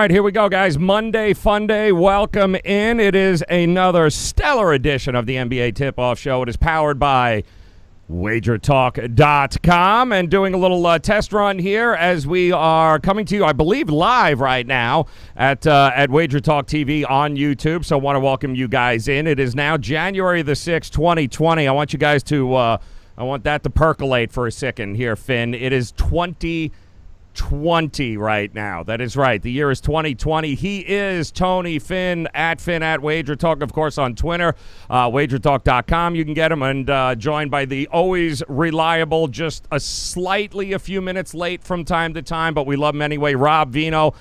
right, here we go, guys. Monday Fun Day. Welcome in. It is another stellar edition of the NBA Tip-Off Show. It is powered by WagerTalk.com, and doing a little test run here as we are coming to you, I believe, live right now at WagerTalk TV on YouTube. So I want to welcome you guys in. It is now January the 6th, 2020. I want you guys to, I want that to percolate for a second here, Finn. It is 2020 right now. That is right. The year is 2020. He is Tony Finn at WagerTalk, of course, on Twitter. WagerTalk.com. You can get him, and joined by the always reliable, just a few minutes late from time to time, but we love him anyway, Rob Veno.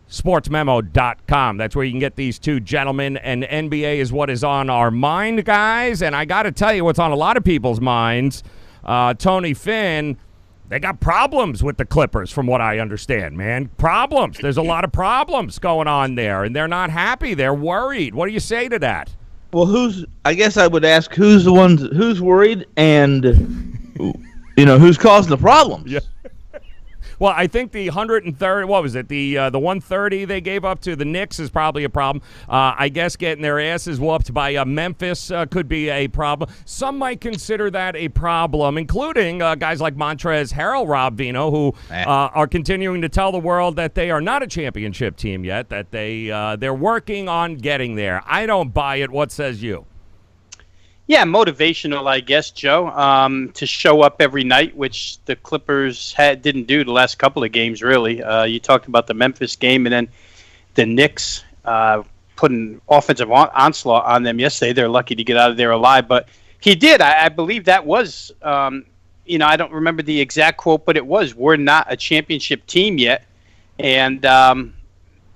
SportsMemo.com. That's where you can get these two gentlemen, and NBA is what is on our mind, guys. And I got to tell you what's on a lot of people's minds. Tony Finn, they got problems with the Clippers, from what I understand, man. Problems. There's a lot of problems going on there, and they're not happy. They're worried. What do you say to that? Well, I guess I would ask who's worried, and who's causing the problems. Yeah. Well, I think the 130, what was it? The 130 they gave up to the Knicks is probably a problem. I guess getting their asses whooped by Memphis could be a problem. Some might consider that a problem, including guys like Montrezl Harrell, Rob Veno, who are continuing to tell the world that they are not a championship team yet, that they're working on getting there. I don't buy it. What says you? Yeah, motivational, I guess, Joe, to show up every night, which the Clippers didn't do the last couple of games, really. You talked about the Memphis game, and then the Knicks put an offensive onslaught on them yesterday. They're lucky to get out of there alive, but he did. I believe that was, I don't remember the exact quote, but it was, we're not a championship team yet. And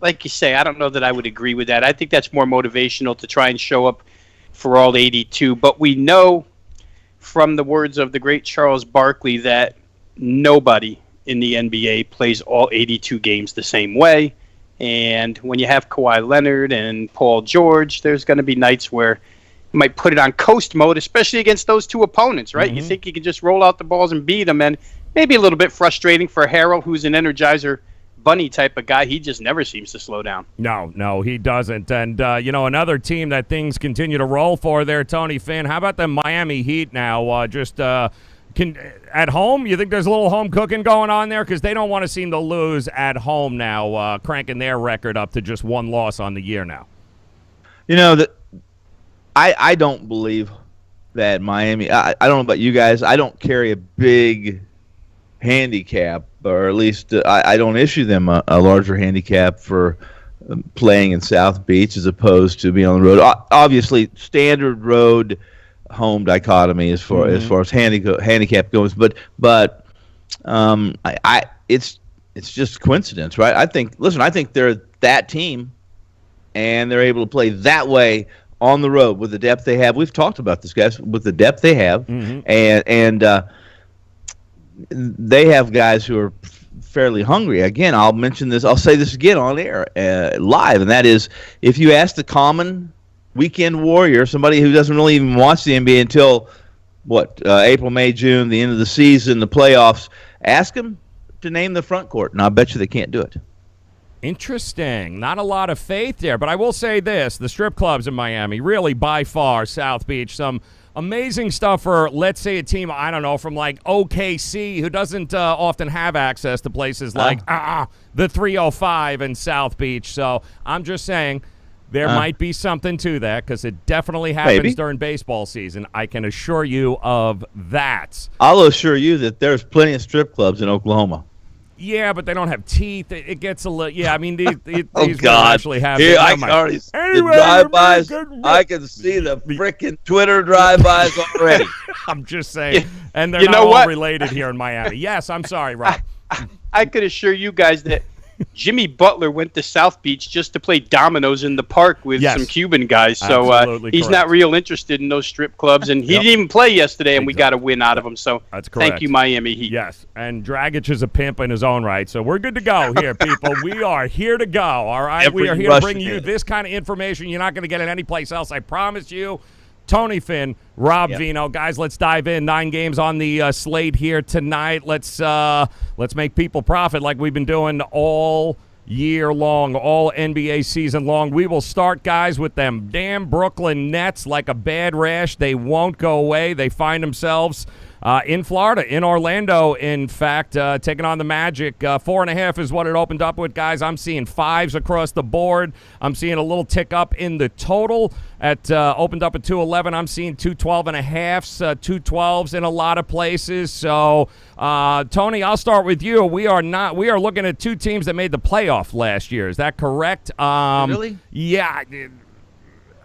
like you say, I don't know that I would agree with that. I think that's more motivational to try and show up for all 82, but we know from the words of the great Charles Barkley that nobody in the NBA plays all 82 games the same way, and when you have Kawhi Leonard and Paul George, there's going to be nights where you might put it on coast mode, especially against those two opponents, right? Mm-hmm. You think you can just roll out the balls and beat them, and maybe a little bit frustrating for Harrell, who's an Energizer Bunny type of guy. He just never seems to slow down. No, he doesn't. And, another team that things continue to roll for there, Tony Finn. How about the Miami Heat now? At home, you think there's a little home cooking going on there? Because they don't want to seem to lose at home now, cranking their record up to just one loss on the year now. I don't believe that Miami, I don't know about you guys, I don't carry a big handicap, or at least I don't issue them a larger handicap for playing in South Beach as opposed to being on the road. Obviously, standard road home dichotomy as far as handicap goes, but it's just coincidence, right? I think they're that team, and they're able to play that way on the road with the depth they have. We've talked about this, guys, with the depth they have, and they have guys who are fairly hungry. Again, I'll say this again on air, live, and that is, if you ask the common weekend warrior, somebody who doesn't really even watch the NBA until, April, May, June, the end of the season, the playoffs, ask them to name the front court, and I bet you they can't do it. Interesting. Not a lot of faith there, but I will say this, the strip clubs in Miami, really by far, South Beach, some amazing stuff for, let's say, a team, I don't know, from like OKC, who doesn't often have access to places like the 305 in South Beach. So I'm just saying there might be something to that, because it definitely happens during baseball season. I can assure you of that. I'll assure you that there's plenty of strip clubs in Oklahoma. Yeah, but they don't have teeth. It gets a little. Yeah, I mean these actually have. Here, I can already see the drive-bys. I can see the freaking Twitter drive-bys already. I'm just saying, and they're not all related here in Miami. Yes, I'm sorry, Rob. I could assure you guys that Jimmy Butler went to South Beach just to play dominoes in the park with some Cuban guys. So he's not real interested in those strip clubs, and he didn't even play yesterday, and we got a win out of him. So that's correct. Thank you, Miami Heat. Yes, and Dragic is a pimp in his own right. So we're good to go here, people. We are here to go, all right? We are here to bring you this kind of information you're not going to get it anyplace else, I promise you. Tony Finn, Rob Veno. Guys, let's dive in. 9 games on the slate here tonight. Let's make people profit like we've been doing all year long, all NBA season long. We will start, guys, with them damn Brooklyn Nets. Like a bad rash, they won't go away. They find themselves in Florida, in Orlando, in fact, taking on the Magic. 4.5 is what it opened up with, guys. I'm seeing 5s across the board. I'm seeing a little tick up in the total. Opened up at 211. I'm seeing 212.5s, 212s in a lot of places. So, Tony, I'll start with you. We are looking at two teams that made the playoff last year. Is that correct? Really? Yeah.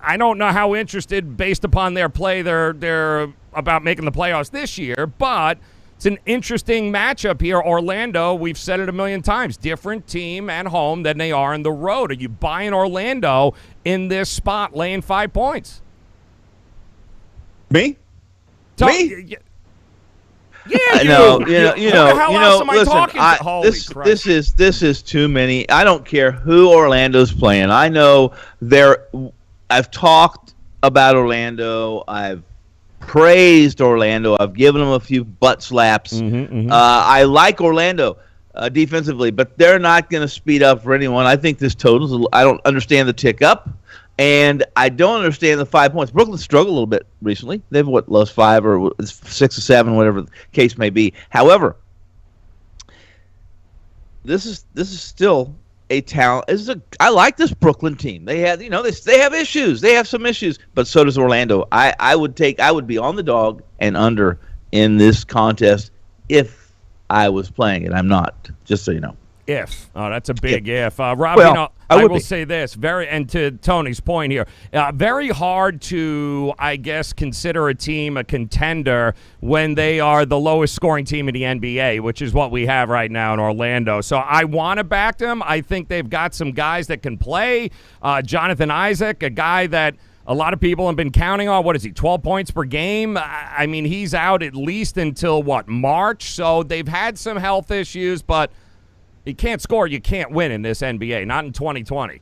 I don't know how interested, based upon their play, they're about making the playoffs this year, but it's an interesting matchup here. Orlando, we've said it a million times, different team at home than they are on the road. Are you buying Orlando in this spot, laying 5 points? Me? Me? Yeah, you know. Listen, this is too many. I don't care who Orlando's playing. I know I've talked about Orlando. I've praised Orlando. I've given them a few butt slaps. I like Orlando defensively, but they're not going to speed up for anyone. I think this total. I don't understand the tick up, and I don't understand the 5 points. Brooklyn struggled a little bit recently. They've lost 5 or 6 or 7, whatever the case may be. However, this is still a talent. I like this Brooklyn team. They have they have issues. They have some issues, but so does Orlando. I would be on the dog and under in this contest if I was playing it. I'm not. Just so you know. If. Oh, that's a big if. Rob, I will say this, and to Tony's point here, very hard to, I guess, consider a team a contender when they are the lowest scoring team in the NBA, which is what we have right now in Orlando. So I want to back them. I think they've got some guys that can play. Jonathan Isaac, a guy that a lot of people have been counting on. What is he, 12 points per game? I mean, he's out at least until, March? So they've had some health issues, but you can't score, you can't win in this NBA, not in 2020.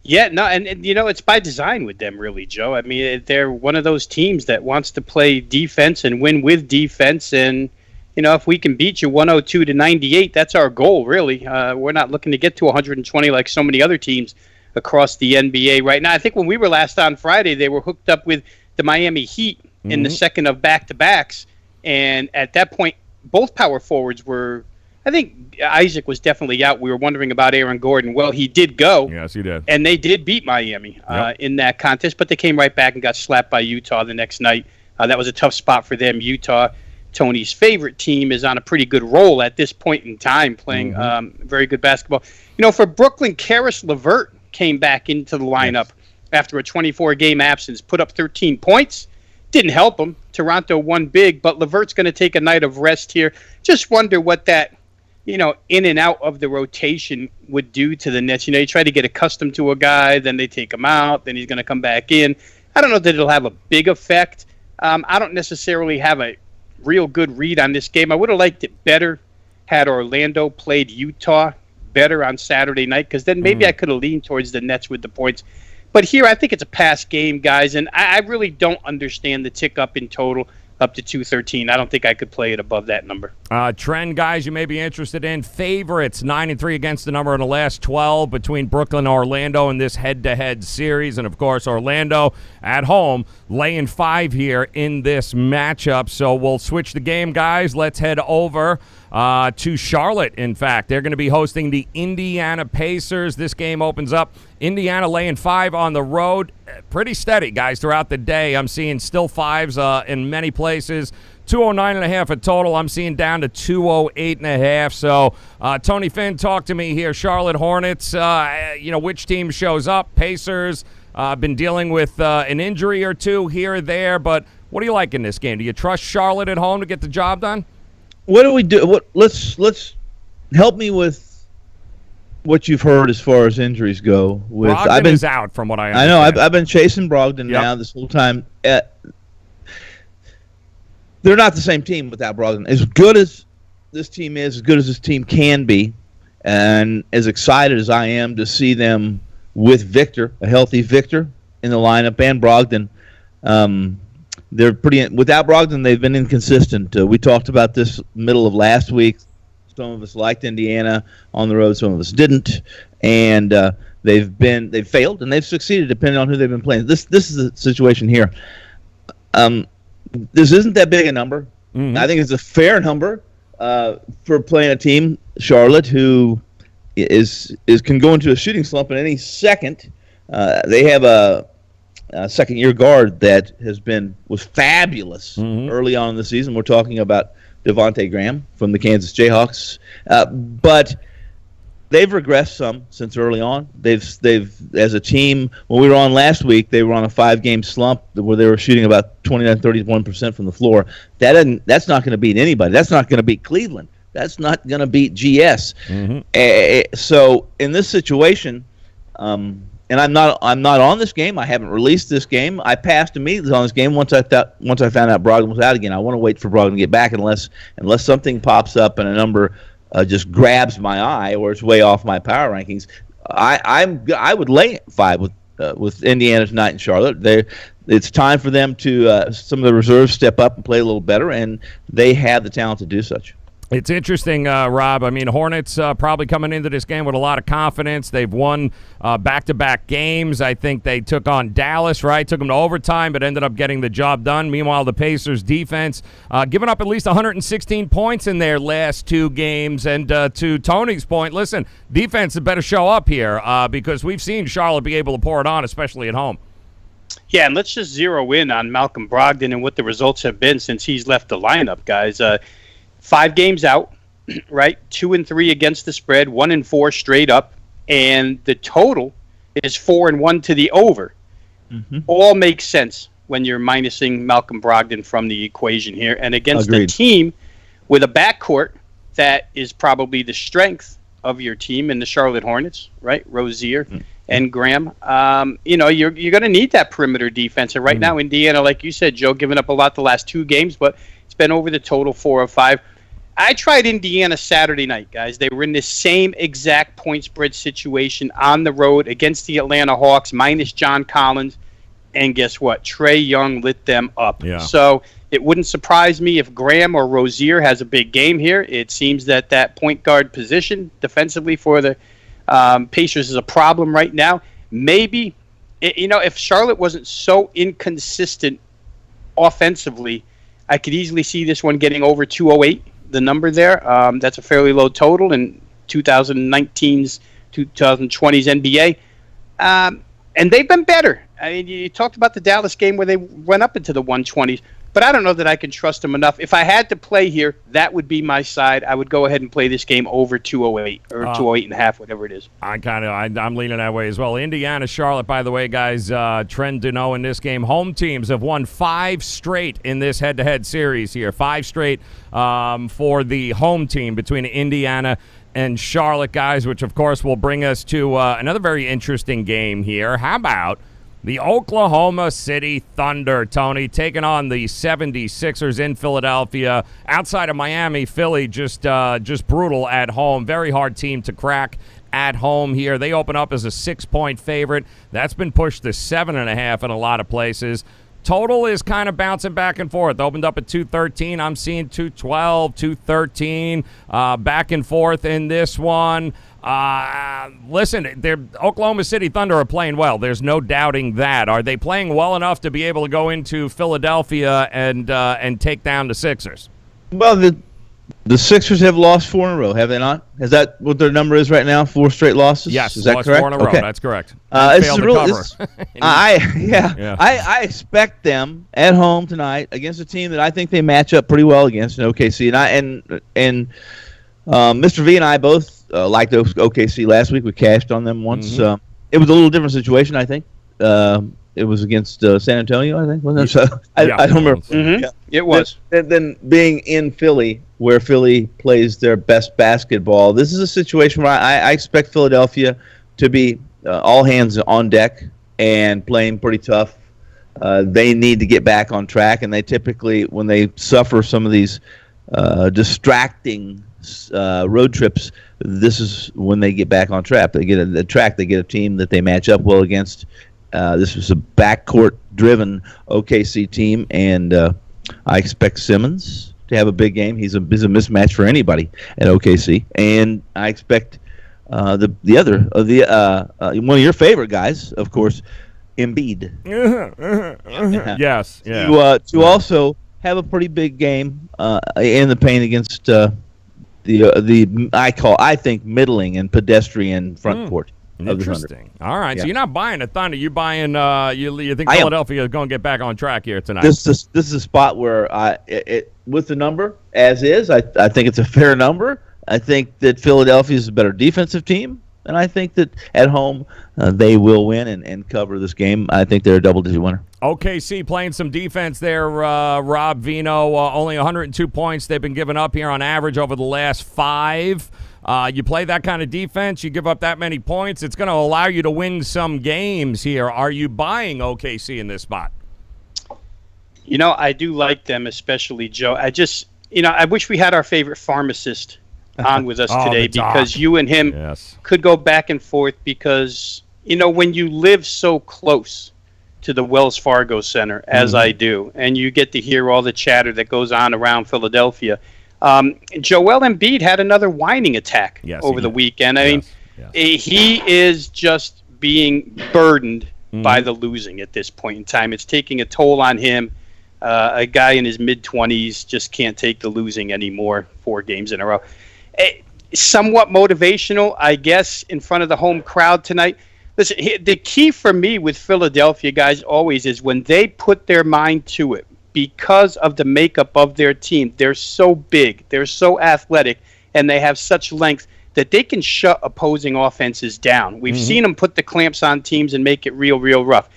Yeah, no, and it's by design with them, really, Joe. I mean, they're one of those teams that wants to play defense and win with defense. And, if we can beat you 102-98, that's our goal, really. We're not looking to get to 120 like so many other teams across the NBA right now. I think when we were last on Friday, they were hooked up with the Miami Heat in the second of back-to-backs. And at that point, both power forwards were, I think Isaac was definitely out. We were wondering about Aaron Gordon. Well, he did go. Yes, he did. And they did beat Miami in that contest, but they came right back and got slapped by Utah the next night. That was a tough spot for them. Utah, Tony's favorite team, is on a pretty good roll at this point in time, playing very good basketball. For Brooklyn, Karis LeVert came back into the lineup after a 24-game absence, put up 13 points. Didn't help him. Toronto won big, but LeVert's going to take a night of rest here. Just wonder what that in and out of the rotation would do to the Nets. You try to get accustomed to a guy, then they take him out, then he's going to come back in. I don't know that it'll have a big effect. I don't necessarily have a real good read on this game. I would have liked it better had Orlando played Utah better on Saturday night, because then maybe I could have leaned towards the Nets with the points. But here, I think it's a pass game, guys, and I really don't understand the tick up in total up to 213. I don't think I could play it above that number. Trend, guys, you may be interested in. Favorites, 9-3 against the number in the last 12 between Brooklyn and Orlando in this head-to-head series. And, of course, Orlando at home laying 5 here in this matchup. So we'll switch the game, guys. Let's head over to Charlotte, in fact. They're going to be hosting the Indiana Pacers. This game opens up Indiana laying 5 on the road. Pretty steady, guys, throughout the day. I'm seeing still 5s in many places. 209.5 a total. I'm seeing down to 208.5. So, Tony Finn, talk to me here. Charlotte Hornets, which team shows up? Pacers, been dealing with an injury or two here or there, but what do you like in this game? Do you trust Charlotte at home to get the job done? What do we do? Let's help me with what you've heard as far as injuries go. Brogdon is out, from what I understand. I know. I've been chasing Brogdon now this whole time. They're not the same team without Brogdon. As good as this team is, as good as this team can be, and as excited as I am to see them with Victor, a healthy Victor, in the lineup, and Brogdon, they're pretty. Without Brogdon, they've been inconsistent. We talked about this middle of last week. Some of us liked Indiana on the road. Some of us didn't, and they've failed and they've succeeded depending on who they've been playing. This is the situation here. This isn't that big a number. Mm-hmm. I think it's a fair number for playing a team, Charlotte, who can go into a shooting slump in any second. They have a second-year guard that was fabulous early on in the season. We're talking about Devontae Graham from the Kansas Jayhawks, but they've regressed some since early on. They've as a team, when we were on last week, they were on a 5-game slump where they were shooting about 29-31% from the floor. That's not going to beat anybody. That's not going to beat Cleveland. That's not going to beat GS. So in this situation, and I'm not on this game. I haven't released this game. I passed immediately on this game once I found out Brogdon was out again. I want to wait for Brogdon to get back unless something pops up and a number just grabs my eye or it's way off my power rankings. I would lay 5 with Indiana tonight in Charlotte. It's time for them to some of the reserves step up and play a little better, and they have the talent to do such. It's interesting, Rob. I mean, Hornets probably coming into this game with a lot of confidence. They've won back-to-back games. I think they took on Dallas, right? Took them to overtime, but ended up getting the job done. Meanwhile, the Pacers' defense giving up at least 116 points in their last 2 games. And to Tony's point, listen, defense had better show up here because we've seen Charlotte be able to pour it on, especially at home. Yeah, and let's just zero in on Malcolm Brogdon and what the results have been since he's left the lineup, guys. 5 games out, right? 2-3 against the spread, 1-4 straight up, and the total is 4-1 to the over. All makes sense when you're minusing Malcolm Brogdon from the equation here, and against a team with a backcourt that is probably the strength of your team in the Charlotte Hornets, right? Rozier and Graham. You're going to need that perimeter defense, and right now Indiana, like you said, Joe, giving up a lot the last 2 games, but it's been over the total 4 of 5. I tried Indiana Saturday night, guys. They were in the same exact point spread situation on the road against the Atlanta Hawks, minus John Collins. And guess what? Trae Young lit them up. Yeah. So it wouldn't surprise me if Graham or Rozier has a big game here. It seems that point guard position defensively for the Pacers is a problem right now. Maybe, if Charlotte wasn't so inconsistent offensively, I could easily see this one getting over 208. The number there. That's a fairly low total in 2019's, 2020's NBA. And they've been better. I mean, you talked about the Dallas game where they went up into the 120s, but I don't know that I can trust them enough. If I had to play here, that would be my side. I would go ahead and play this game over 208 or 208.5, whatever it is. I'm leaning that way as well. Indiana, Charlotte, by the way, guys, trend to know in this game. Home teams have won 5 straight in this head-to-head series here. 5 straight for the home team between Indiana and Charlotte, guys, which, of course, will bring us to another very interesting game here. How about the Oklahoma City Thunder, Tony, taking on the 76ers in Philadelphia. Outside of Miami, Philly just brutal at home. Very hard team to crack at home here. They open up as a 6-point favorite. That's been pushed to 7.5 in a lot of places. Total is kind of bouncing back and forth. Opened up at 213. I'm seeing 212, 213, back and forth in this one. Listen, Oklahoma City Thunder are playing well. There's no doubting that. Are they playing well enough to be able to go into Philadelphia and take down the Sixers? Well, the Sixers have lost 4 in a row, have they not? Is that what their number is right now? 4 straight losses? Yes, is that lost correct? 4 in a row. Okay. That's correct. I expect them at home tonight against a team that I think they match up pretty well against in OKC. And Mr. V and I both liked OKC last week. We cashed on them once. It was a little different situation, I think. It was against San Antonio, I think, wasn't it? So I don't remember. Yeah. It was. Then being in Philly, where Philly plays their best basketball, this is a situation where I expect Philadelphia to be all hands on deck and playing pretty tough. They need to get back on track, and they typically, when they suffer some of these distracting road trips, this is when they get back on track. They get a team that they match up well against. This was a backcourt-driven OKC team, and I expect Simmons to have a big game. He's a mismatch for anybody at OKC, and I expect one of your favorite guys, of course, Embiid. Yes. To also have a pretty big game in the paint against I think middling and pedestrian front court. Interesting. All right, so you're not buying the Thunder. You're buying. You think I Philadelphia is going to get back on track here tonight? This is a spot where with the number as is, I think it's a fair number. I think that Philadelphia is a better defensive team, and I think that at home they will win and cover this game. I think they're a double-digit winner. OKC playing some defense there, Rob. Veno, only 102 points they've been giving up here on average over the last 5. You play that kind of defense, you give up that many points, it's going to allow you to win some games here. Are you buying OKC in this spot? I do like them, especially Joe. I wish we had our favorite pharmacist on with us today, because you and him could go back and forth, because, when you live so close to the Wells Fargo Center, as I do, and you get to hear all the chatter that goes on around Philadelphia, Joel Embiid had another whining attack over the weekend. I mean, he is just being burdened by the losing at this point in time. It's taking a toll on him. A guy in his mid-20s just can't take the losing anymore 4 games in a row. Somewhat motivational, I guess, in front of the home crowd tonight. Listen, the key for me with Philadelphia, guys, always is when they put their mind to it. Because of the makeup of their team, they're so big, they're so athletic, and they have such length that they can shut opposing offenses down. We've seen them put the clamps on teams and make it real, real rough.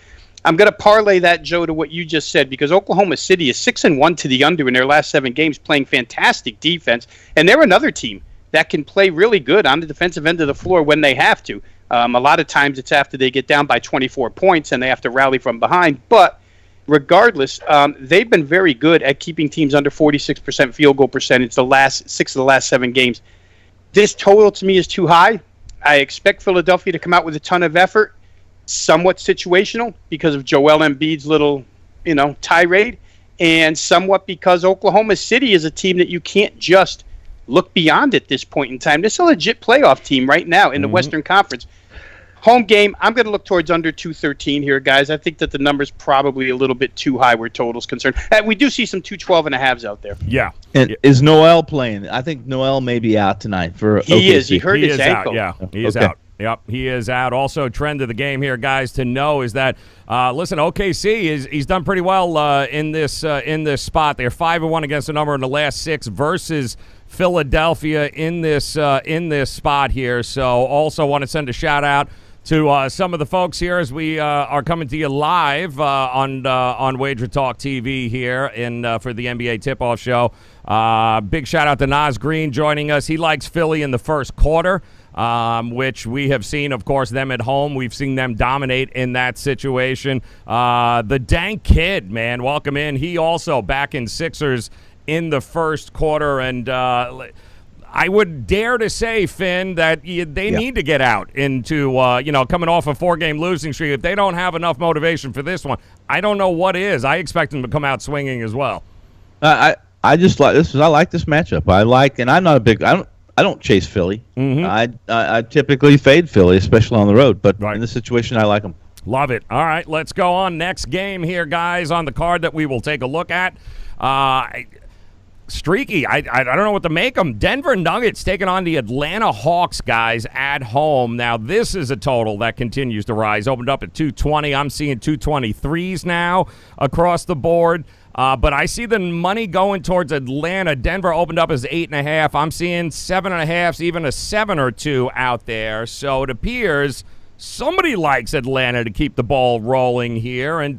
I'm going to parlay that, Joe, to what you just said, because Oklahoma City is 6-1 to the under in their last 7 games, playing fantastic defense, and they're another team that can play really good on the defensive end of the floor when they have to. A lot of times it's after they get down by 24 points and they have to rally from behind, but regardless, they've been very good at keeping teams under 46% field goal percentage the last 6 of the last 7 games. This total to me is too high. I expect Philadelphia to come out with a ton of effort, somewhat situational because of Joel Embiid's little, tirade, and somewhat because Oklahoma City is a team that you can't just look beyond at this point in time. This is a legit playoff team right now in the Western Conference. Home game, I'm going to look towards under 213 here, guys. I think that the number's probably a little bit too high where total's concerned. We do see some 212.5s out there. Yeah. And is Noel playing? I think Noel may be out tonight for OKC. He is. He hurt his ankle. He is out. Yep, he is out. Also, trend of the game here, guys, to know is that listen, OKC he's done pretty well in this spot. They're 5-1 against the number in the last 6 versus Philadelphia in this spot here. So, also want to send a shout out to some of the folks here as we are coming to you live on WagerTalk TV here for the NBA Tip-Off Show. Big shout out to Nas Green joining us. He likes Philly in the first quarter, which we have seen, of course, them at home. We've seen them dominate in that situation. The Dank Kid, man, welcome in. He also back in Sixers in the first quarter, and I would dare to say, Finn, that they need to get out into, coming off a 4-game losing streak. If they don't have enough motivation for this one, I don't know what is. I expect them to come out swinging as well. I just like this. I like this matchup. And I'm not a big. I don't chase Philly. I typically fade Philly, especially on the road. But in this situation, I like them. Love it. All right, let's go on. Next game here, guys, on the card that we will take a look at. Streaky. I don't know what to make them. Denver Nuggets taking on the Atlanta Hawks, guys, at home. Now, this is a total that continues to rise. Opened up at 220. I'm seeing 223s now across the board. But I see the money going towards Atlanta. Denver opened up as 8.5. I'm seeing 7.5s, even a 7 or 2 out there. So it appears somebody likes Atlanta to keep the ball rolling here. And,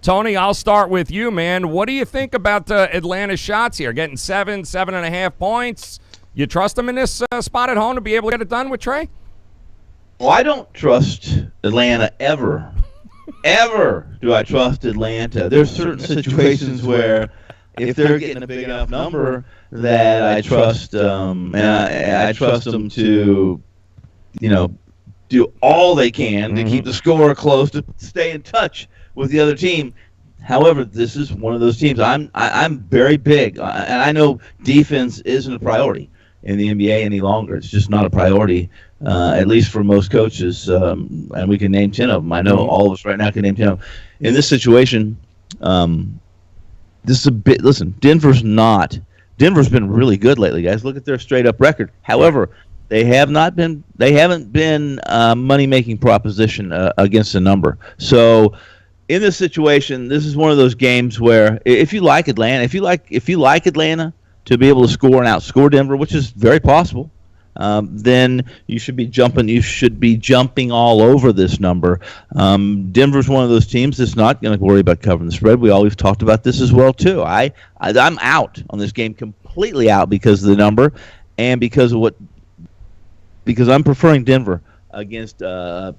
Tony, I'll start with you, man. What do you think about Atlanta's shots here? Getting 7.5 points. You trust them in this spot at home to be able to get it done with Trey? Well, I don't trust Atlanta ever. Ever do I trust Atlanta. There's certain situations where if they're getting a big enough number that I trust and I trust them to, do all they can to keep the score close, to stay in touch with the other team. However, this is one of those teams. I'm very big, and I know defense isn't a priority in the NBA any longer. It's just not a priority, at least for most coaches. And we can name 10 of them. I know all of us right now can name 10 of them. In this situation, this is a bit. Listen, Denver's been really good lately, guys. Look at their straight up record. However, they haven't been a money making proposition against a number. So in this situation, this is one of those games where if you like Atlanta, if you like Atlanta to be able to score and outscore Denver, which is very possible, then you should be jumping all over this number. Denver's one of those teams that's not going to worry about covering the spread. We've talked about this as well too. I'm out on this game, completely out because of the number and because I'm preferring Denver against a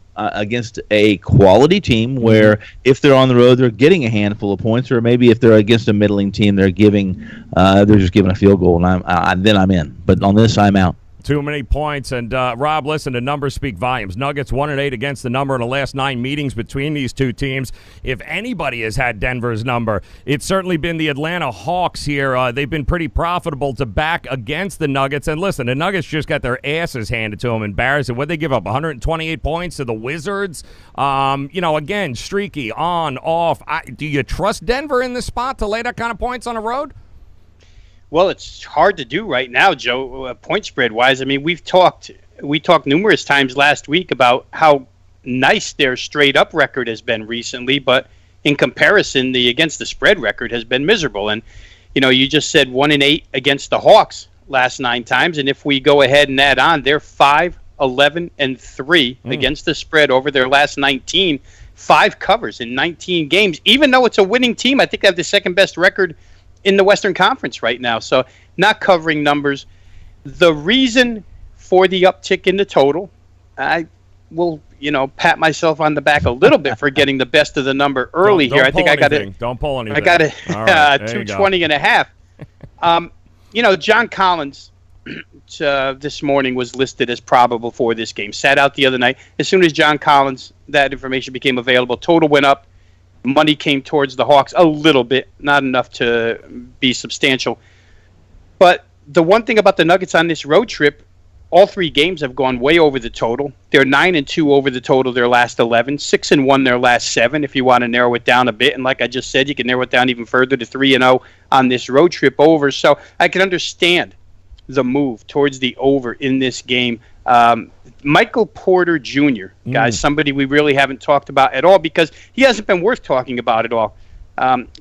quality team where if they're on the road they're getting a handful of points, or maybe if they're against a middling team they're just giving a field goal, and then I'm in. But on this, I'm out. Too many points. And, Rob, listen, the numbers speak volumes. Nuggets 1-8 against the number in the last 9 meetings between these two teams. If anybody has had Denver's number, it's certainly been the Atlanta Hawks here. They've been pretty profitable to back against the Nuggets. And, listen, the Nuggets just got their asses handed to them. Embarrassing. What'd they give up, 128 points to the Wizards? Again, streaky, on, off. Do you trust Denver in this spot to lay that kind of points on the road? Well, it's hard to do right now, Joe, point spread wise. I mean, we talked numerous times last week about how nice their straight up record has been recently, but in comparison, the against the spread record has been miserable. And, you just said 1-8 against the Hawks last 9 times. And if we go ahead and add on, they're 5-11-3 against the spread over their last 19, 5 covers in 19 games. Even though it's a winning team, I think they have the second best record in the Western Conference right now. So not covering numbers. The reason for the uptick in the total, I will, pat myself on the back a little bit for getting the best of the number early here. I think I got it. Don't pull anything. I got it. 220.5. John Collins this morning was listed as probable for this game. Sat out the other night. As soon as John Collins, that information became available, total went up. Money came towards the Hawks a little bit, not enough to be substantial. But the one thing about the Nuggets on this road trip, all 3 games have gone way over the total. They're 9-2 over the total their last 11, 6-1 their last 7, if you want to narrow it down a bit. And like I just said, you can narrow it down even further to 3-0 on this road trip over. So I can understand the move towards the over in this game. Michael Porter Jr., guys, somebody we really haven't talked about at all because he hasn't been worth talking about at all.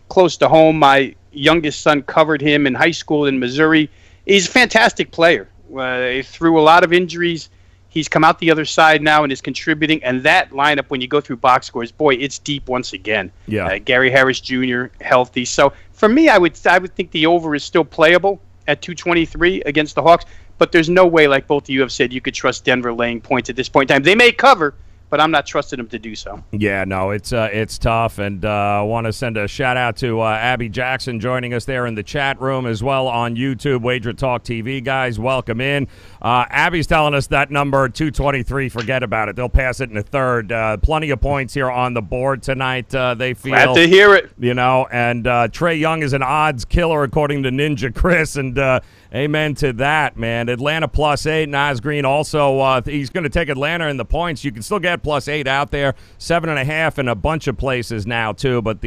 Close to home, my youngest son covered him in high school in Missouri. He's a fantastic player. Through a lot of injuries, he's come out the other side now and is contributing. And that lineup, when you go through box scores, boy, it's deep once again. Yeah. Gary Harris Jr., healthy. So for me, I would think the over is still playable at 223 against the Hawks. But there's no way, like both of you have said, you could trust Denver laying points at this point in time. They may cover, but I'm not trusting them to do so. Yeah, no, it's tough. And I want to send a shout-out to Abby Jackson joining us there in the chat room as well on YouTube, WagerTalk TV. Guys, welcome in. Abby's telling us that number 223, forget about it. They'll pass it in the third. Plenty of points here on the board tonight, they feel. Glad to hear it. And Trae Young is an odds killer according to Ninja Chris, and amen to that, man. Atlanta +8. Naz Green also, he's going to take Atlanta in the points. You can still get +8 out there, 7.5 in a bunch of places now too. But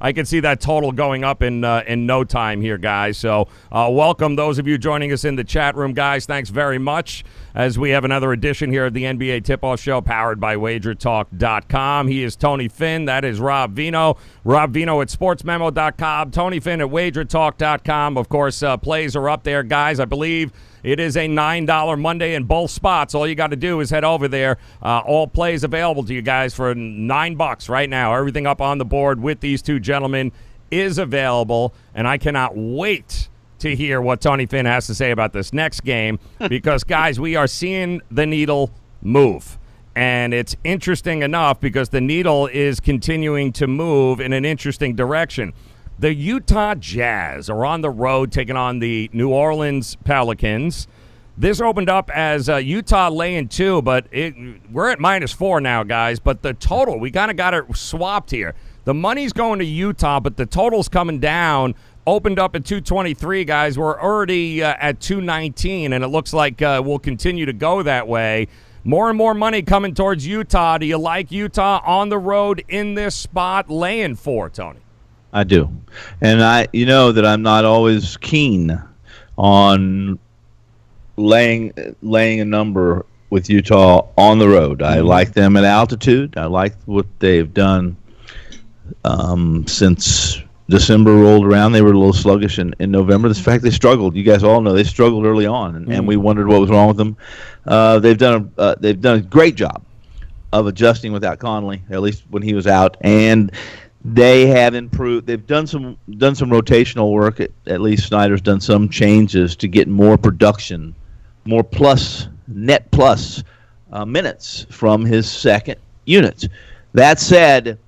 I can see that total going up in no time here, guys. So welcome those of you joining us in the chat room, guys. Thanks very much. As we have another edition here of the NBA Tip-Off Show powered by WagerTalk.com. He is Tony Finn. That is Rob Veno. Rob Veno at SportsMemo.com. Tony Finn at WagerTalk.com. Of course, plays are up there, guys. I believe it is a $9 Monday in both spots. All you got to do is head over there. All plays available to you guys for $9 right now. Everything up on the board with these two gentlemen is available, and I cannot wait to hear what Tony Finn has to say about this next game because, guys, we are seeing the needle move. And it's interesting enough because the needle is continuing to move in an interesting direction. The Utah Jazz are on the road taking on the New Orleans Pelicans. This opened up as Utah laying 2, but we're at -4 now, guys. But the total, we kind of got it swapped here. The money's going to Utah, but the total's coming down. Opened up at 223, guys. We're already at 219, and it looks like we'll continue to go that way. More and more money coming towards Utah. Do you like Utah on the road in this spot laying 4, Tony? I do. And you know that I'm not always keen on laying a number with Utah on the road. I like them at altitude. I like what they've done since December rolled around. They were a little sluggish in November. The fact they struggled, you guys all know they struggled early on, and we wondered what was wrong with them. They've done a great job of adjusting without Conley, at least when he was out, and they have improved. They've done some rotational work. At least Snyder's done some changes to get more production, more net plus minutes from his second unit. That said,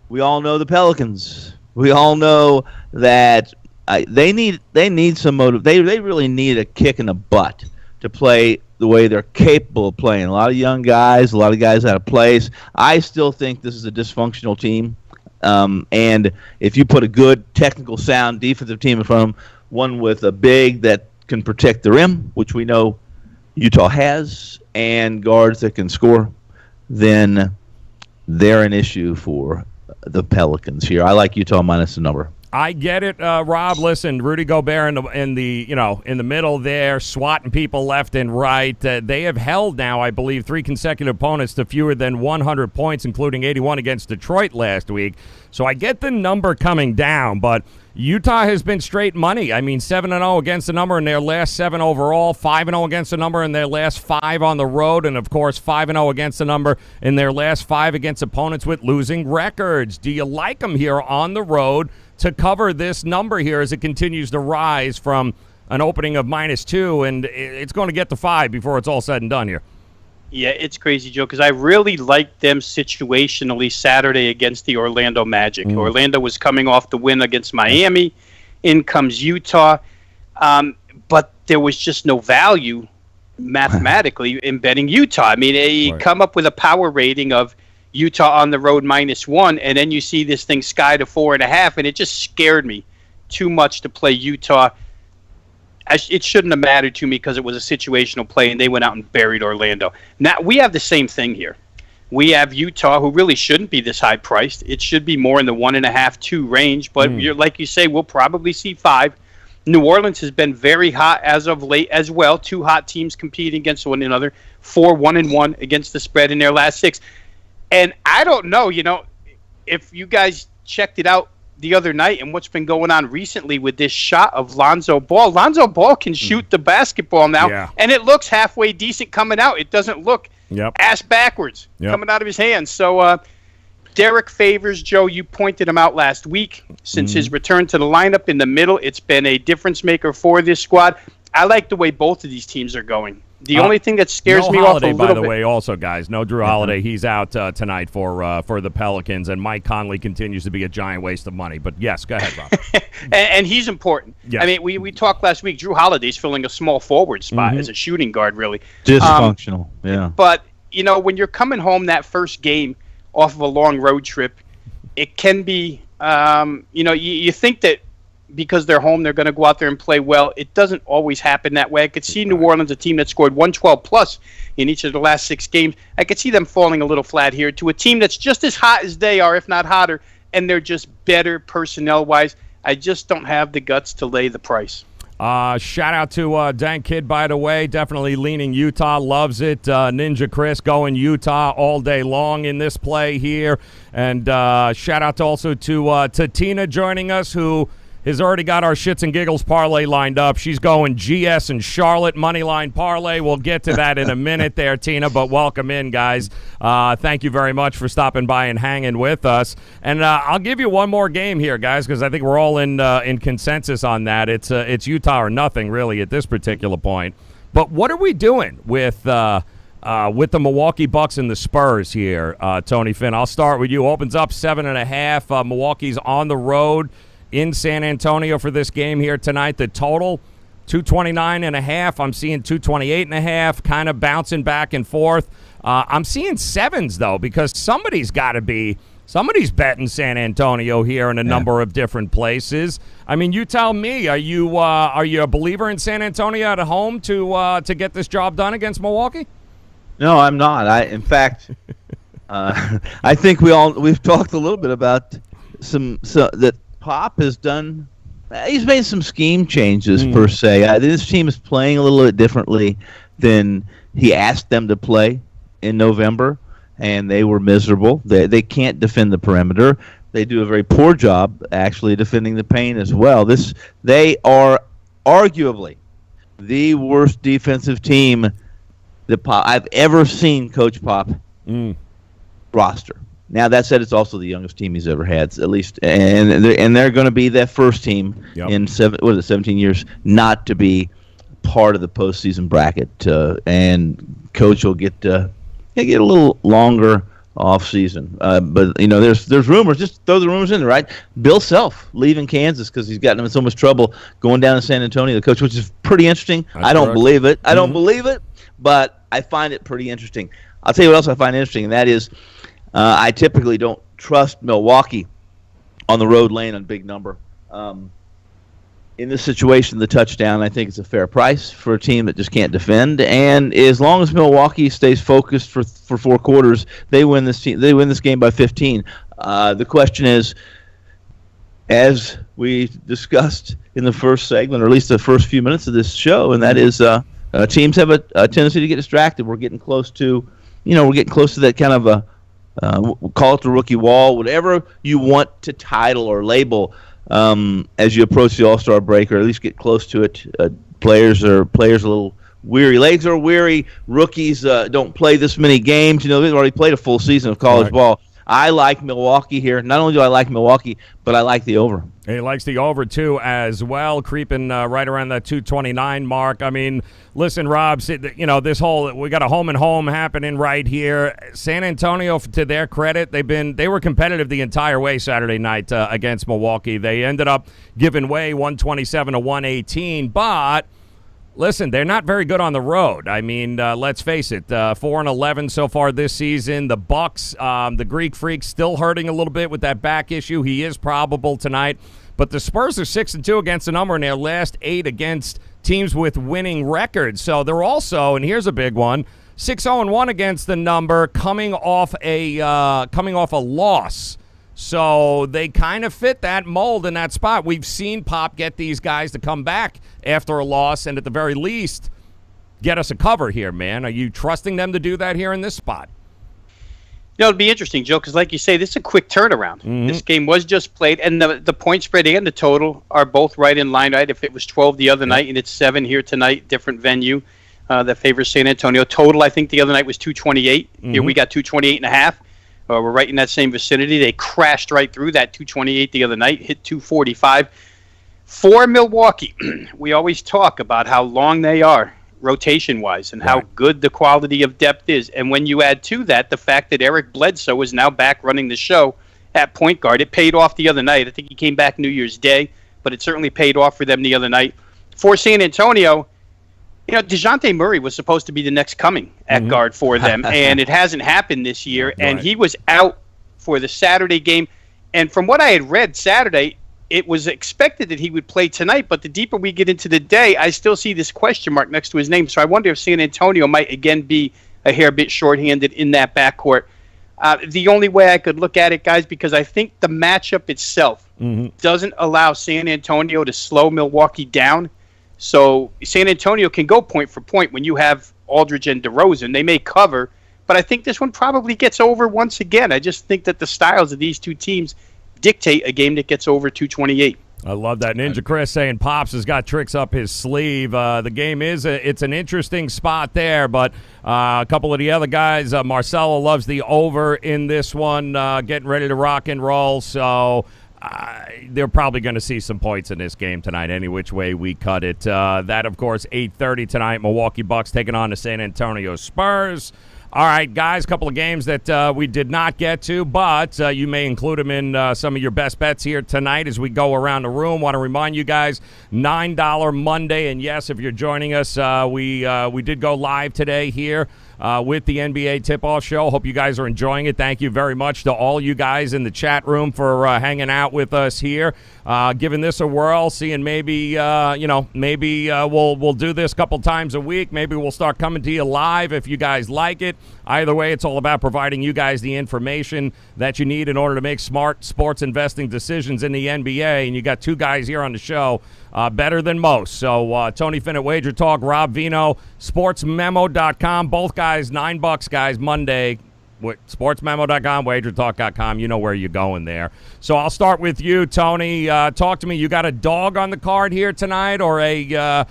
we all know the Pelicans. We all know that they need some motive. They really need a kick in the butt to play the way they're capable of playing. A lot of young guys, a lot of guys out of place. I still think this is a dysfunctional team. And if you put a good, technical, sound defensive team in front of them, one with a big that can protect the rim, which we know Utah has, and guards that can score, then they're an issue for the Pelicans here. I like Utah minus the number. I get it, Rob. Listen, Rudy Gobert in the middle there, swatting people left and right. They have held now, I believe, 3 consecutive opponents to fewer than 100 points, including 81 against Detroit last week. So I get the number coming down, but Utah has been straight money. I mean, 7-0 against the number in their last 7 overall, 5-0 against the number in their last 5 on the road, and, of course, 5-0 against the number in their last 5 against opponents with losing records. Do you like them here on the road to cover this number here as it continues to rise from an opening of -2, and it's going to get to 5 before it's all said and done here? Yeah, it's crazy, Joe, because I really liked them situationally Saturday against the Orlando Magic. Orlando was coming off the win against Miami. In comes Utah. But there was just no value mathematically in betting Utah. I mean, you come up with a power rating of Utah on the road -1, and then you see this thing sky to 4.5, and it just scared me too much to play Utah. It shouldn't have mattered to me because it was a situational play, and they went out and buried Orlando. Now, we have the same thing here. We have Utah, who really shouldn't be this high priced. It should be more in the 1.5-2 range, but like you say, we'll probably see 5. New Orleans has been very hot as of late as well. 2 hot teams competing against one another. 4-1-1 against the spread in their last 6. And I don't know, if you guys checked it out the other night and what's been going on recently with this shot of Lonzo Ball. Lonzo Ball can shoot the basketball now, and it looks halfway decent coming out. It doesn't look ass backwards coming out of his hands. So Derek Favors, Joe, you pointed him out last week. Since his return to the lineup in the middle, it's been a difference maker for this squad. I like the way both of these teams are going. The only thing that scares me off a little bit. By the way, also, guys, no Drew Holiday. He's out tonight for the Pelicans, and Mike Conley continues to be a giant waste of money. But, yes, go ahead, Rob. and he's important. Yes. I mean, we talked last week. Drew Holiday's filling a small forward spot as a shooting guard, really. Dysfunctional, yeah. But, when you're coming home that first game off of a long road trip, it can be, you think that because they're home, they're going to go out there and play well. It doesn't always happen that way. I could see New Orleans, a team that scored 112+ in each of the last 6 games. I could see them falling a little flat here to a team that's just as hot as they are, if not hotter, and they're just better personnel-wise. I just don't have the guts to lay the price. Shout out to Dan Kidd, by the way. Definitely leaning Utah. Loves it. Ninja Chris going Utah all day long in this play here. And shout out also to Tina joining us, who has already got our shits and giggles parlay lined up. She's going GS and Charlotte moneyline parlay. We'll get to that in a minute there, Tina, but welcome in, guys. Thank you very much for stopping by and hanging with us. And I'll give you one more game here, guys, because I think we're all in consensus on that. It's Utah or nothing, really, at this particular point. But what are we doing with the Milwaukee Bucks and the Spurs here, Tony Finn? I'll start with you. Opens up 7.5. Milwaukee's on the road in San Antonio for this game here tonight. The total, 229.5. I'm seeing 228.5, kind of bouncing back and forth. I'm seeing 7s, though, because somebody's got to be Somebody's betting San Antonio here in a number of different places. I mean, you tell me, are you a believer in San Antonio at home to get this job done against Milwaukee? No, I'm not. In fact, I think we've talked a little bit about that Pop has done. He's made some scheme changes per se. This team is playing a little bit differently than he asked them to play in November, and they were miserable. They can't defend the perimeter. They do a very poor job actually defending the paint as well. They are arguably the worst defensive team that I've ever seen Coach Pop roster. Now, that said, it's also the youngest team he's ever had, at least, and they're going to be that first team in 17 years not to be part of the postseason bracket, and Coach will get a little longer off season. But there's rumors. Just throw the rumors in there, right? Bill Self leaving Kansas because he's gotten him in so much trouble going down to San Antonio, the coach, which is pretty interesting. I don't believe it. I don't believe it, but I find it pretty interesting. I'll tell you what else I find interesting, and that is. I typically don't trust Milwaukee on the road lane on big number. In this situation, the touchdown, I think it's a fair price for a team that just can't defend. And as long as Milwaukee stays focused for 4 quarters, they win this game by 15. The question is, as we discussed in the first segment, or at least the first few minutes of this show, and that is teams have a tendency to get distracted. We're getting close to, that kind of a we'll call it the rookie wall, whatever you want to title or label as you approach the All-Star break, or at least get close to it. Players are a little weary. Legs are weary. Rookies don't play this many games. They've already played a full season of college ball. I like Milwaukee here. Not only do I like Milwaukee, but I like the over. He likes the over, too, as well, creeping right around that 229 mark. I mean, listen, Rob, this whole we got a home and home happening right here. San Antonio, to their credit, they were competitive the entire way Saturday night against Milwaukee. They ended up giving way 127-118, but listen, they're not very good on the road. I mean, let's face it, 4-11 so far this season. The Bucks, the Greek Freak, still hurting a little bit with that back issue. He is probable tonight. But the Spurs are 6-2 against the number in their last 8 against teams with winning records. So they're also, and here's a big one, 6-0-1 against the number, coming off a loss. So they kind of fit that mold in that spot. We've seen Pop get these guys to come back after a loss and at the very least get us a cover here, man. Are you trusting them to do that here in this spot? It'll be interesting, Joe, because like you say, this is a quick turnaround. This game was just played, and the point spread and the total are both right in line, right? If it was 12 the other night and it's 7 here tonight, different venue that favors San Antonio. Total, I think the other night was 228. Here we got 228.5. We're right in that same vicinity. They crashed right through that 228 the other night, hit 245. For Milwaukee, we always talk about how long they are rotation-wise and how good the quality of depth is. And when you add to that the fact that Eric Bledsoe is now back running the show at point guard, it paid off the other night. I think he came back New Year's Day, but it certainly paid off for them the other night. For San Antonio, DeJounte Murray was supposed to be the next coming at guard for them, and it hasn't happened this year, and he was out for the Saturday game. And from what I had read Saturday, it was expected that he would play tonight, but the deeper we get into the day, I still see this question mark next to his name. So I wonder if San Antonio might again be a hair bit shorthanded in that backcourt. The only way I could look at it, guys, because I think the matchup itself doesn't allow San Antonio to slow Milwaukee down. So San Antonio can go point for point when you have Aldridge and DeRozan. They may cover, but I think this one probably gets over once again. I just think that the styles of these two teams dictate a game that gets over 228. I love that. Ninja Chris saying Pops has got tricks up his sleeve. The game it's an interesting spot there, but a couple of the other guys, Marcelo loves the over in this one, getting ready to rock and roll. So they're probably going to see some points in this game tonight, any which way we cut it. That, of course, 8:30 tonight, Milwaukee Bucks taking on the San Antonio Spurs. All right, guys, a couple of games that we did not get to, but you may include them in some of your best bets here tonight as we go around the room. Want to remind you guys, $9 Monday, and yes, if you're joining us, we did go live today here with the NBA Tip-Off Show. Hope you guys are enjoying it. Thank you very much to all you guys in the chat room for hanging out with us here, giving this a whirl, seeing maybe we'll do this a couple times a week. Maybe we'll start coming to you live if you guys like it. Either way, it's all about providing you guys the information that you need in order to make smart sports investing decisions in the NBA. And you got two guys here on the show better than most. So Tony Finn at WagerTalk, Rob Veno, sportsmemo.com. Both guys, $9, guys, Monday. Sportsmemo.com, WagerTalk.com. You know where you're going there. So I'll start with you, Tony. Talk to me. You got a dog on the card here tonight, or a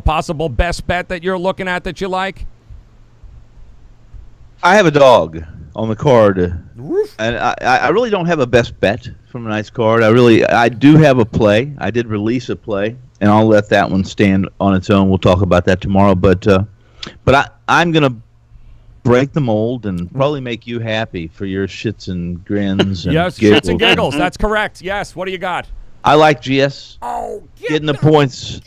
possible best bet that you're looking at that you like? I have a dog on the card, and I really don't have a best bet from a nice card. I do have a play. I did release a play, and I'll let that one stand on its own. We'll talk about that tomorrow. But I'm gonna break the mold and probably make you happy for your shits and grins. And yes, giggles. shits and giggles. That's correct. Yes. What do you got? I like GS getting the points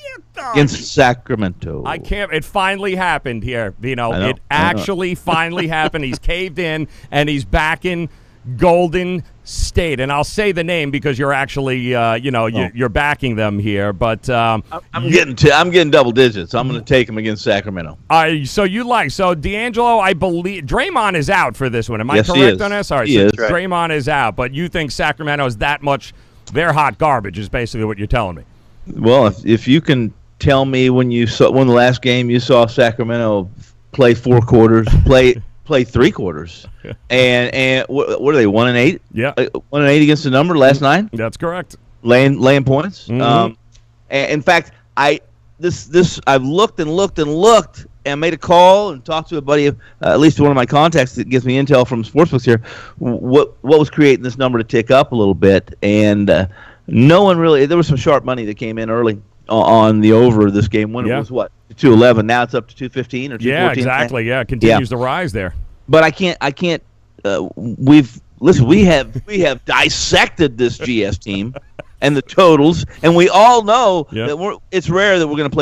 against Sacramento. I can't. It finally happened here, Vino. It actually finally happened. He's caved in, and he's back in Golden State. And I'll say the name because you're actually, you're backing them here. But I'm getting double digits. I'm going to take him against Sacramento. So D'Angelo, I believe Draymond is out for this one. Am I correct on this? All right, Draymond is out, but you think Sacramento is that much? They're hot garbage is basically what you're telling me. Well, if you can tell me when the last game you saw Sacramento play 4 quarters, play 3 quarters, and what are they, 1-8? Yeah, 1-8 against the number last 9. That's correct. Laying points. And in fact, I've looked and made a call and talked to a buddy, at least one of my contacts that gives me intel from sportsbooks here, what was creating this number to tick up a little bit. And no one really – there was some sharp money that came in early on the over of this game when it was, 211. Now it's up to 215 or 214. Yeah, exactly. Yeah, it continues to rise there. But I can't we have dissected this GS team and the totals, and we all know that it's rare that we're going to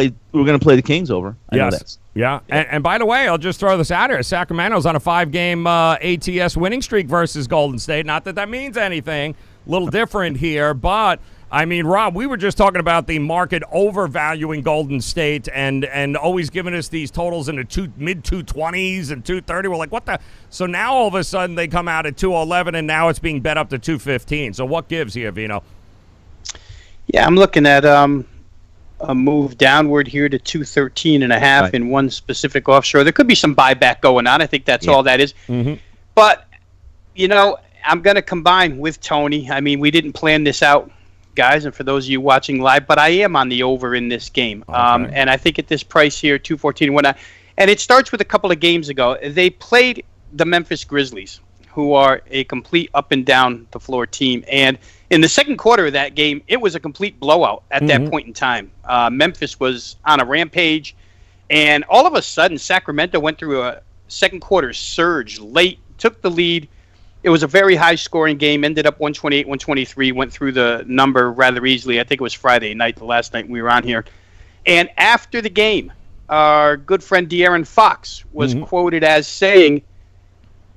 play the Kings over. Yes. Yeah. And by the way, I'll just throw this out here. Sacramento's on a 5-game ATS winning streak versus Golden State. Not that that means anything. A little different here, but I mean, Rob, we were just talking about the market overvaluing Golden State and always giving us these totals in the mid-220s and 230. We're like, what the? So now all of a sudden they come out at 211, and now it's being bet up to 215. So what gives here, Vino? Yeah, I'm looking at a move downward here to 213.5 in one specific offshore. There could be some buyback going on. I think that's all that is. Mm-hmm. But, I'm going to combine with Tony. I mean, we didn't plan this out, guys, and for those of you watching live, but I am on the over in this game. Okay. And I think at this price here, 214 and whatnot, and it starts with a couple of games ago. They played the Memphis Grizzlies, who are a complete up and down the floor team. And in the second quarter of that game, it was a complete blowout at that point in time. Memphis was on a rampage, and all of a sudden, Sacramento went through a second quarter surge late, took the lead. It was a very high-scoring game, ended up 128-123, went through the number rather easily. I think it was Friday night, the last night we were on here. And after the game, our good friend De'Aaron Fox was quoted as saying,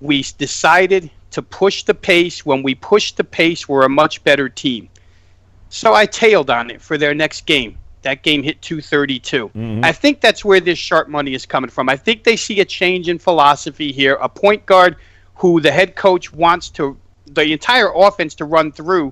"We decided to push the pace. When we push the pace, we're a much better team." So I tailed on it for their next game. That game hit 232. I think that's where this sharp money is coming from. I think they see a change in philosophy here, a point guard who the head coach wants the entire offense to run through,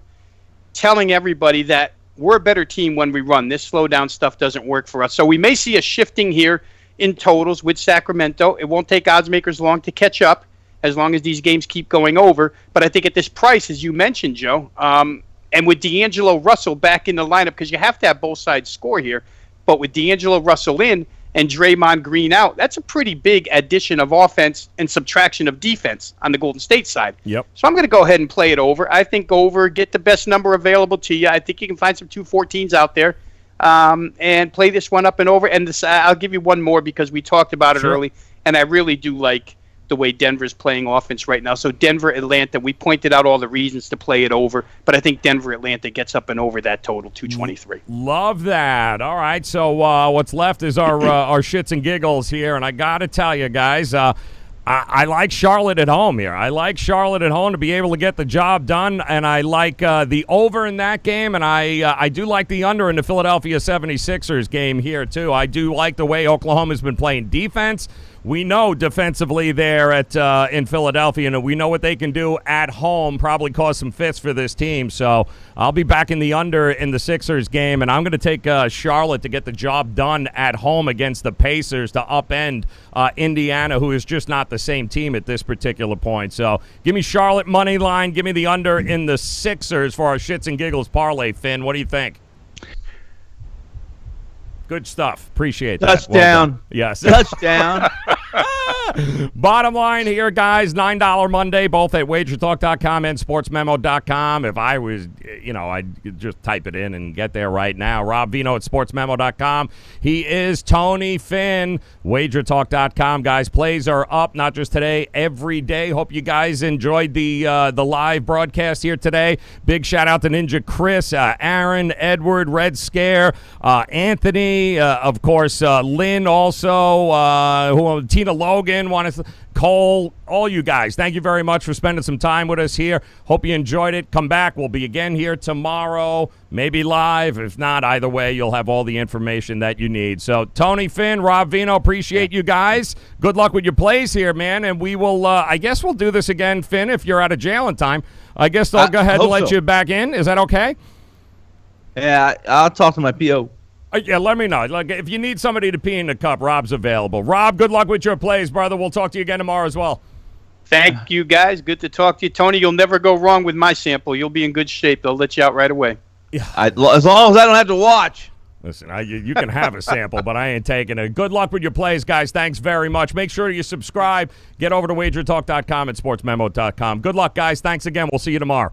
telling everybody that we're a better team when we run. This slow-down stuff doesn't work for us. So we may see a shifting here in totals with Sacramento. It won't take odds makers long to catch up as long as these games keep going over. But I think at this price, as you mentioned, Joe, and with D'Angelo Russell back in the lineup, because you have to have both sides score here, but with D'Angelo Russell in and Draymond Green out, that's a pretty big addition of offense and subtraction of defense on the Golden State side. Yep. So I'm going to go ahead and play it over. I think over, get the best number available to you. I think you can find some 214s out there and play this one up and over. And I'll give you one more because we talked about it early, and I really do like the way Denver's playing offense right now. So Denver, Atlanta, we pointed out all the reasons to play it over, but I think Denver, Atlanta gets up and over that total, 223. Love that. All right, so what's left is our shits and giggles here, and I got to tell you guys, I like Charlotte at home here. I like Charlotte at home to be able to get the job done, and I like the over in that game, and I do like the under in the Philadelphia 76ers game here, too. I do like the way Oklahoma's been playing defense. We know defensively there in Philadelphia, and we know what they can do at home, probably cause some fits for this team. So I'll be back in the under in the Sixers game, and I'm going to take Charlotte to get the job done at home against the Pacers to upend Indiana, who is just not the same team at this particular point. So give me Charlotte money line. Give me the under in the Sixers for our shits and giggles parlay. Finn, what do you think? Good stuff. Appreciate that. Touchdown. Well yes. Touchdown. Bottom line here, guys, $9 Monday, both at WagerTalk.com and SportsMemo.com. If I was, I'd just type it in and get there right now. Rob Veno at SportsMemo.com. He is Tony Finn, WagerTalk.com. Guys, plays are up, not just today, every day. Hope you guys enjoyed the live broadcast here today. Big shout out to Ninja Chris, Aaron, Edward, Red Scare, Anthony, of course, Lynn also, Tina Logan, Cole, all you guys. Thank you very much for spending some time with us here. Hope you enjoyed it. Come back. We'll be again here tomorrow, maybe live. If not, either way, you'll have all the information that you need. So, Tony Finn, Rob Veno, appreciate you guys. Good luck with your plays here, man. And we will, I guess we'll do this again, Finn, if you're out of jail in time. I guess I'll go ahead and let you back in. Is that okay? Yeah, I'll talk to my PO. Yeah, let me know. Like, if you need somebody to pee in the cup, Rob's available. Rob, good luck with your plays, brother. We'll talk to you again tomorrow as well. Thank you, guys. Good to talk to you. Tony, you'll never go wrong with my sample. You'll be in good shape. They'll let you out right away. Yeah. As long as I don't have to watch. Listen, you can have a sample, but I ain't taking it. Good luck with your plays, guys. Thanks very much. Make sure you subscribe. Get over to WagerTalk.com and SportsMemo.com. Good luck, guys. Thanks again. We'll see you tomorrow.